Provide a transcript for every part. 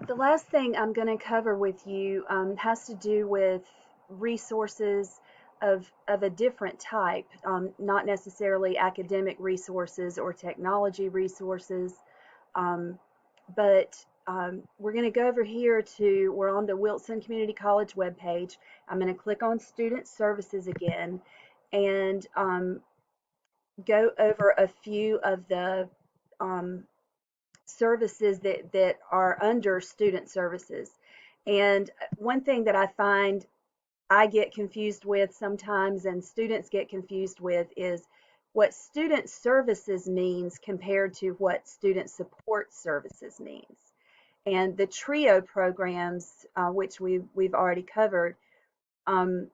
The last thing I'm going to cover with you has to do with resources of a different type, not necessarily academic resources or technology resources, um, but we're going to go over here we're on the Wilson Community College webpage. I'm going to click on Student Services again and go over a few of the um, services that are under student services. And one thing that I find I get confused with sometimes and students get confused with is what student services means compared to what student support services means. And the TRIO programs, which we've already covered, um,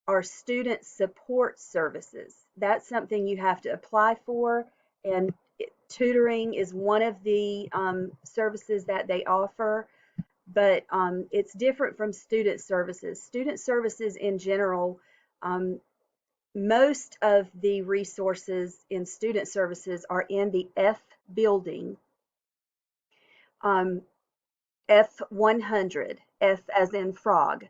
are student support services. That's something you have to apply for, and tutoring is one of the services that they offer, but it's different from student services. Student services in general, um, most of the resources in student services are in the F building, um, F100, F as in frog.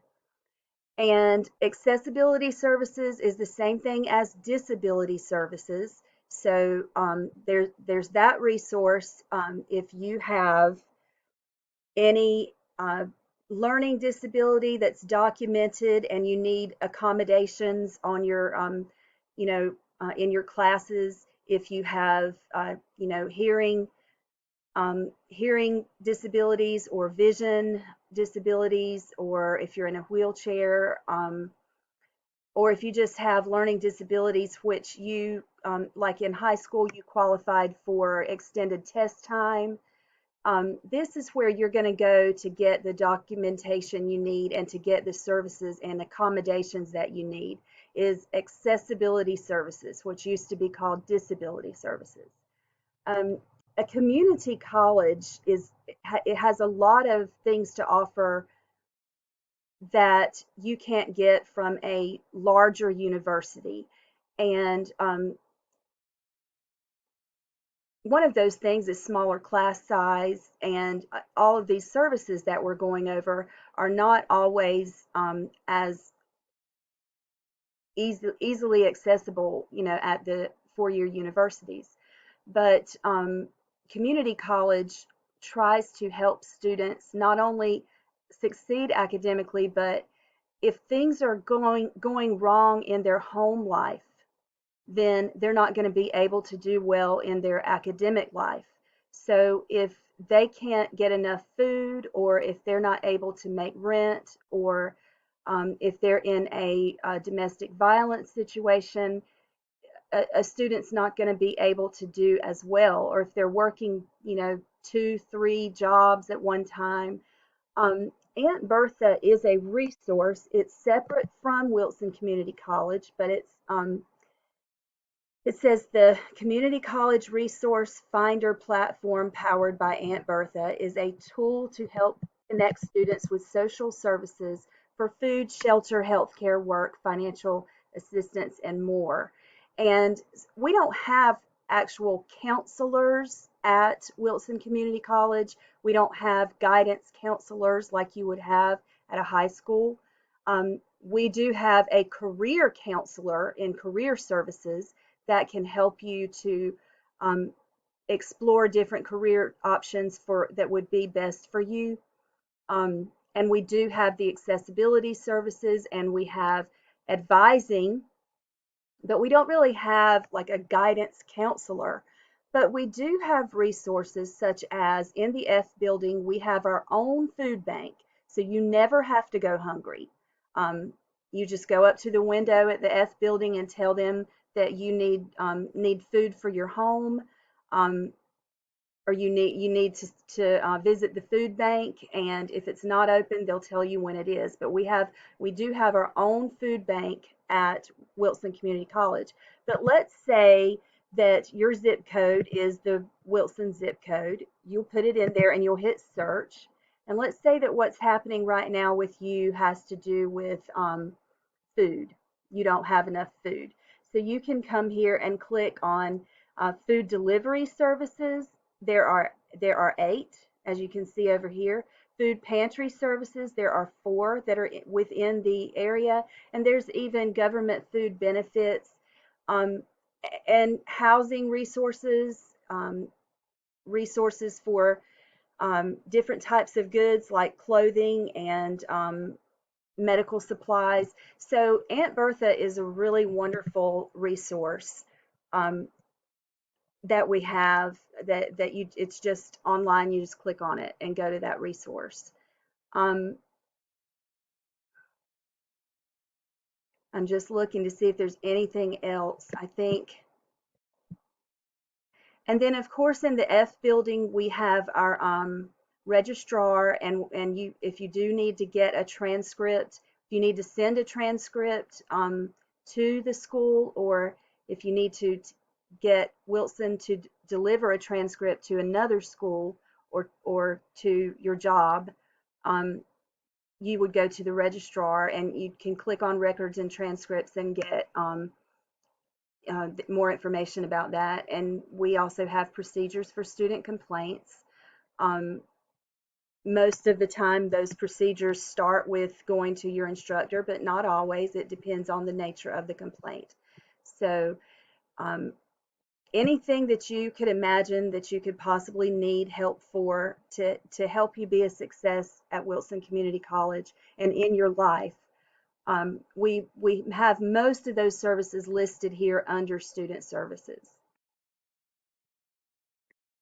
And accessibility services is the same thing as disability services. So there's that resource if you have any learning disability that's documented and you need accommodations on your, in your classes. If you have, hearing disabilities or vision disabilities, or if you're in a wheelchair, or if you just have learning disabilities, which you, like in high school, you qualified for extended test time. This is where you're going to go to get the documentation you need and to get the services and accommodations that you need, is accessibility services, which used to be called disability services. Um, a community college it has a lot of things to offer that you can't get from a larger university. And one of those things is smaller class size, and all of these services that we're going over are not always as easily accessible, at the four-year universities. But community college tries to help students not only succeed academically, but if things are going wrong in their home life, then they're not going to be able to do well in their academic life. So if they can't get enough food, or if they're not able to make rent, or if they're in a domestic violence situation, a student's not going to be able to do as well. Or if they're working, two, three jobs at one time. Aunt Bertha is a resource. It's separate from Wilson Community College, but it says the Community College Resource Finder platform powered by Aunt Bertha is a tool to help connect students with social services for food, shelter, healthcare, work, financial assistance, and more. And we don't have actual counselors at Wilson Community College. We don't have guidance counselors like you would have at a high school. We do have a career counselor in career services that can help you to um, explore different career options that would be best for you. And we do have the accessibility services, and we have advising, but we don't really have like a guidance counselor. But we do have resources such as in the F building, we have our own food bank. So you never have to go hungry. Um, you just go up to the window at the F building and tell them that you need food for your home, um, or you need to visit the food bank, and if it's not open, they'll tell you when it is. But we do have our own food bank at Wilson Community College. But let's say that your zip code is the Wilson zip code. You'll put it in there and you'll hit search. And let's say that what's happening right now with you has to do with food. You don't have enough food. So you can come here and click on food delivery services. There are 8. as you can see over here. Food pantry services, there are 4 that are within the area, and there's even government food benefits, um, and housing resources, resources for different types of goods like clothing and medical supplies. So Aunt Bertha is a really wonderful resource um, that we have that you it's just online. You just click on it and go to that resource. Um, I'm just looking to see if there's anything else. I think. And then, of course, in the F building, we have our registrar, and you, if you do need to get a transcript, if you need to send a transcript to the school, or if you need to get Wilson to deliver a transcript to another school or to your job, um, you would go to the registrar, and you can click on records and transcripts and get more information about that. And we also have procedures for student complaints. Um, Most of the time, those procedures start with going to your instructor, but not always. It depends on the nature of the complaint. So, um, anything that you could imagine that you could possibly need help for to help you be a success at Wilson Community College and in your life, we have most of those services listed here under student services.